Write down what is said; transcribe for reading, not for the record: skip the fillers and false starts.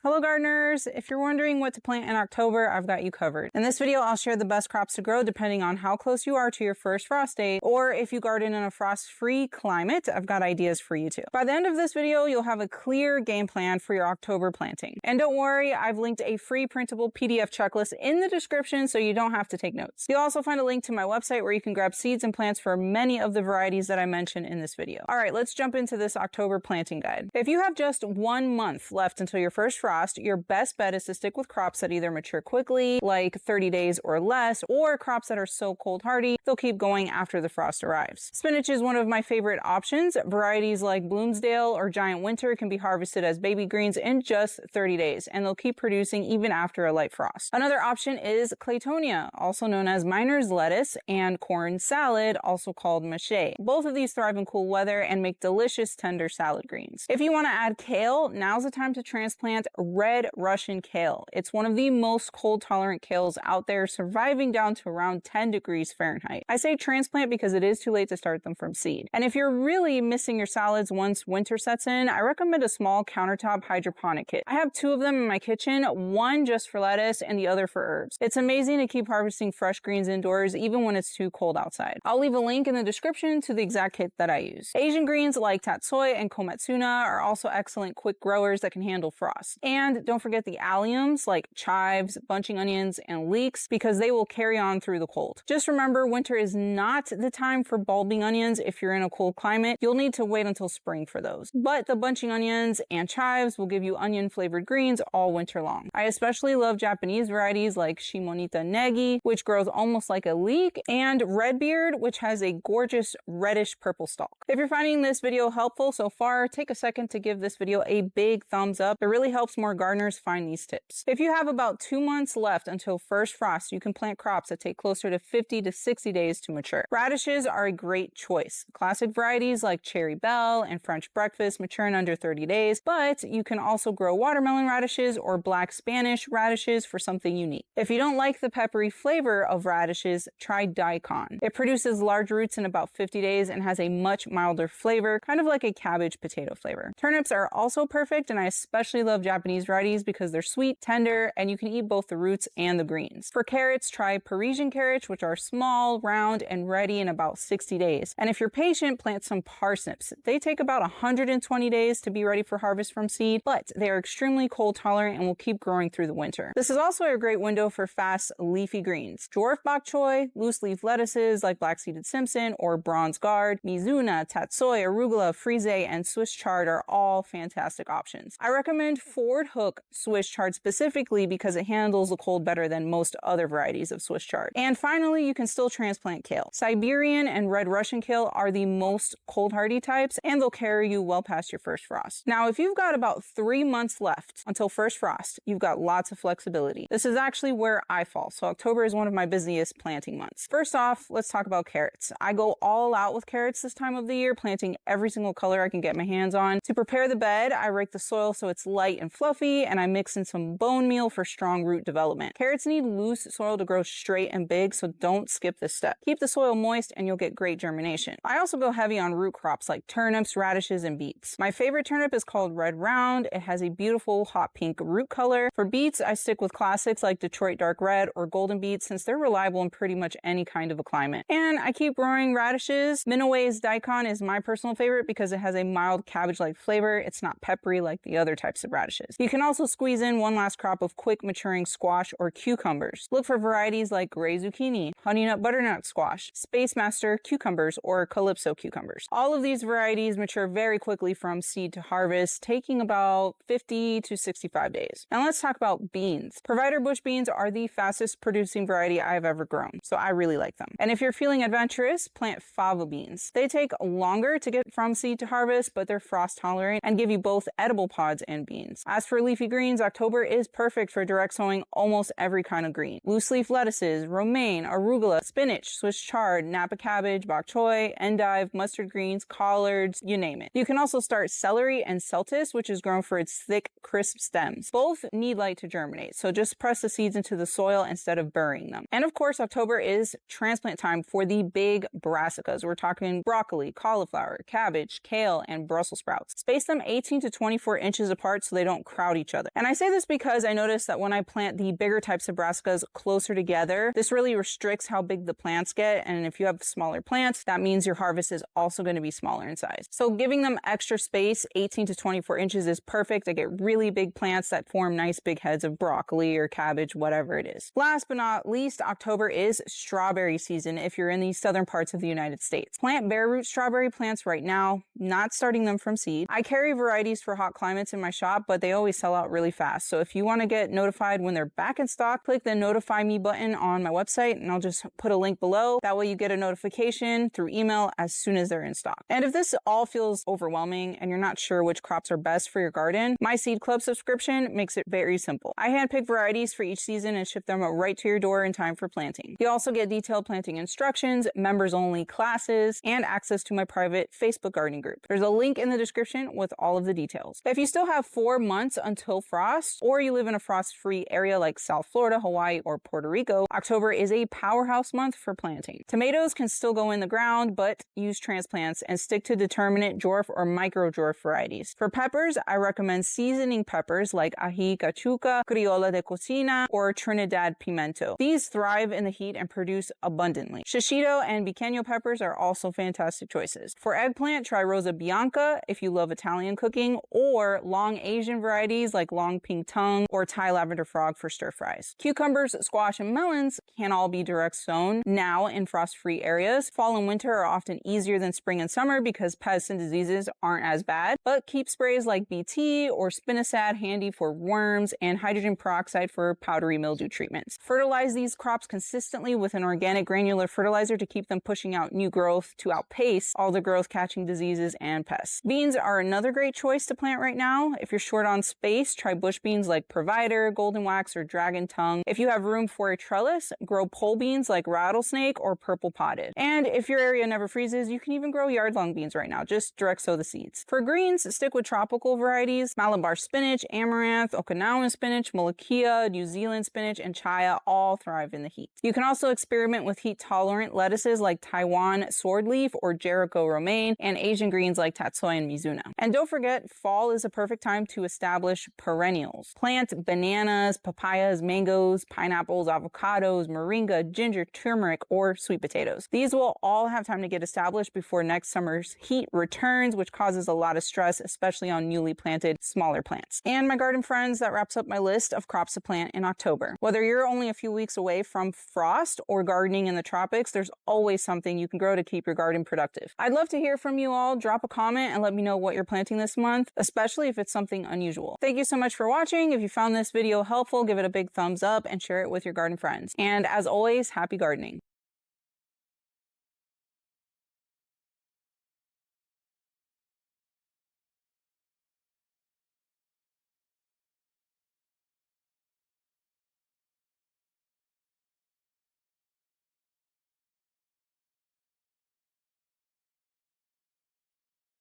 Hello gardeners! If you're wondering what to plant in October, I've got you covered. In this video, I'll share the best crops to grow depending on how close you are to your first frost date, or if you garden in a frost-free climate, I've got ideas for you too. By the end of this video, you'll have a clear game plan for your October planting. And don't worry, I've linked a free printable PDF checklist in the description so you don't have to take notes. You'll also find a link to my website where you can grab seeds and plants for many of the varieties that I mentioned in this video. Alright, let's jump into this October planting guide. If you have just 1 month left until your first frost, your best bet is to stick with crops that either mature quickly, like 30 days or less, or crops that are so cold hardy, they'll keep going after the frost arrives. Spinach is one of my favorite options. Varieties like Bloomsdale or Giant Winter can be harvested as baby greens in just 30 days, and they'll keep producing even after a light frost. Another option is Claytonia, also known as miner's lettuce, and corn salad, also called mache. Both of these thrive in cool weather and make delicious tender salad greens. If you want to add kale, now's the time to transplant red Russian kale. It's one of the most cold tolerant kales out there, surviving down to around 10 degrees Fahrenheit. I say transplant because it is too late to start them from seed. And if you're really missing your salads once winter sets in, I recommend a small countertop hydroponic kit. I have 2 of them in my kitchen, one just for lettuce and the other for herbs. It's amazing to keep harvesting fresh greens indoors even when it's too cold outside. I'll leave a link in the description to the exact kit that I use. Asian greens like tatsoi and kometsuna are also excellent quick growers that can handle frost. And don't forget the alliums like chives, bunching onions, and leeks because they will carry on through the cold. Just remember, winter is not the time for bulbing onions if you're in a cold climate. You'll need to wait until spring for those. But the bunching onions and chives will give you onion-flavored greens all winter long. I especially love Japanese varieties like Shimonita Negi, which grows almost like a leek, and Redbeard, which has a gorgeous reddish purple stalk. If you're finding this video helpful so far, take a second to give this video a big thumbs up. It really helps more gardeners find these tips. If you have about 2 months left until first frost, you can plant crops that take closer to 50 to 60 days to mature. Radishes are a great choice. Classic varieties like Cherry Belle and French Breakfast mature in under 30 days, but you can also grow watermelon radishes or black Spanish radishes for something unique. If you don't like the peppery flavor of radishes, try daikon. It produces large roots in about 50 days and has a much milder flavor, kind of like a cabbage potato flavor. Turnips are also perfect, and I especially love Japanese varieties because they're sweet, tender, and you can eat both the roots and the greens. For carrots, try Parisian carrots, which are small, round, and ready in about 60 days. And if you're patient, plant some parsnips. They take about 120 days to be ready for harvest from seed, but they are extremely cold tolerant and will keep growing through the winter. This is also a great window for fast leafy greens. Dwarf bok choy, loose leaf lettuces like black-seeded Simpson or bronze gourd, mizuna, tatsoi, arugula, frise, and Swiss chard are all fantastic options. I recommend Ford Hook Swiss chard specifically because it handles the cold better than most other varieties of Swiss chard. And finally, you can still transplant kale. Siberian and red Russian kale are the most cold hardy types, and they'll carry you well past your first frost. Now, if you've got about 3 months left until first frost, you've got lots of flexibility. This is actually where I fall, so October is one of my busiest planting months. First off, let's talk about carrots. I go all out with carrots this time of the year, planting every single color I can get my hands on. To prepare the bed, I rake the soil so it's light and fluffy, and I mix in some bone meal for strong root development. Carrots need loose soil to grow straight and big, so don't skip this step. Keep the soil moist and you'll get great germination. I also go heavy on root crops like turnips, radishes, and beets. My favorite turnip is called Red Round. It has a beautiful hot pink root color. For beets, I stick with classics like Detroit Dark Red or Golden Beets since they're reliable in pretty much any kind of a climate. And I keep growing radishes. Minoway's daikon is my personal favorite because it has a mild cabbage-like flavor. It's not peppery like the other types of radishes. You can also squeeze in one last crop of quick maturing squash or cucumbers. Look for varieties like gray zucchini, honey nut butternut squash, Space Master cucumbers, or Calypso cucumbers. All of these varieties mature very quickly from seed to harvest, taking about 50 to 65 days. Now let's talk about beans. Provider bush beans are the fastest producing variety I've ever grown, so I really like them. And if you're feeling adventurous, plant fava beans. They take longer to get from seed to harvest, but they're frost tolerant and give you both edible pods and beans. As for leafy greens, October is perfect for direct sowing almost every kind of green. Loose leaf lettuces, romaine, arugula, spinach, Swiss chard, Napa cabbage, bok choy, endive, mustard greens, collards, you name it. You can also start celery and celtis, which is grown for its thick, crisp stems. Both need light to germinate, so just press the seeds into the soil instead of burying them. And of course, October is transplant time for the big brassicas. We're talking broccoli, cauliflower, cabbage, kale, and Brussels sprouts. Space them 18 to 24 inches apart so they don't crowd each other. And I say this because I noticed that when I plant the bigger types of brassicas closer together, this really restricts how big the plants get. And if you have smaller plants, that means your harvest is also going to be smaller in size. So giving them extra space, 18 to 24 inches is perfect. I get really big plants that form nice big heads of broccoli or cabbage, whatever it is. Last but not least, October is strawberry season if you're in the southern parts of the United States. Plant bare root strawberry plants right now, not starting them from seed. I carry varieties for hot climates in my shop, but they always sell out really fast. So if you want to get notified when they're back in stock, click the notify me button on my website and I'll just put a link below. That way you get a notification through email as soon as they're in stock. And if this all feels overwhelming and you're not sure which crops are best for your garden, my Seed Club subscription makes it very simple. I handpick varieties for each season and ship them right to your door in time for planting. You also get detailed planting instructions, members only classes, and access to my private Facebook gardening group. There's a link in the description with all of the details. If you still have 4 months until frost, or you live in a frost-free area like South Florida, Hawaii, or Puerto Rico, October is a powerhouse month for planting. Tomatoes can still go in the ground, but use transplants and stick to determinate dwarf or micro dwarf varieties. For peppers, I recommend seasoning peppers like ají cachuca, criolla de cocina, or Trinidad pimento. These thrive in the heat and produce abundantly. Shishito and pequeño peppers are also fantastic choices. For eggplant, try Rosa Bianca if you love Italian cooking, or long Asian varieties like long pink tongue or Thai lavender frog for stir fries. Cucumbers, squash, and melons can all be direct sown now in frost-free areas. Fall and winter are often easier than spring and summer because pests and diseases aren't as bad, but keep sprays like BT or spinosad handy for worms and hydrogen peroxide for powdery mildew treatments. Fertilize these crops consistently with an organic granular fertilizer to keep them pushing out new growth to outpace all the growth-catching diseases and pests. Beans are another great choice to plant right now. If you're short on space, try bush beans like Provider, Golden Wax, or Dragon Tongue. If you have room for a trellis, grow pole beans like Rattlesnake or Purple Potted. And if your area never freezes, you can even grow yard-long beans right now. Just direct sow the seeds. For greens, stick with tropical varieties. Malabar spinach, amaranth, Okinawan spinach, Molokia, New Zealand spinach, and chaya all thrive in the heat. You can also experiment with heat-tolerant lettuces like Taiwan swordleaf or Jericho romaine, and Asian greens like Tatsoi and Mizuna. And don't forget, fall is a perfect time to establish perennials. Plant bananas, papayas, mangoes, pineapples, avocados, moringa, ginger, turmeric, or sweet potatoes. These will all have time to get established before next summer's heat returns, which causes a lot of stress, especially on newly planted smaller plants. And my garden friends, that wraps up my list of crops to plant in October. Whether you're only a few weeks away from frost or gardening in the tropics, there's always something you can grow to keep your garden productive. I'd love to hear from you all. Drop a comment and let me know what you're planting this month, especially if it's something unusual. Thank you so much for watching. If you found this video helpful, give it a big thumbs up and share it with your garden friends. And as always, happy gardening.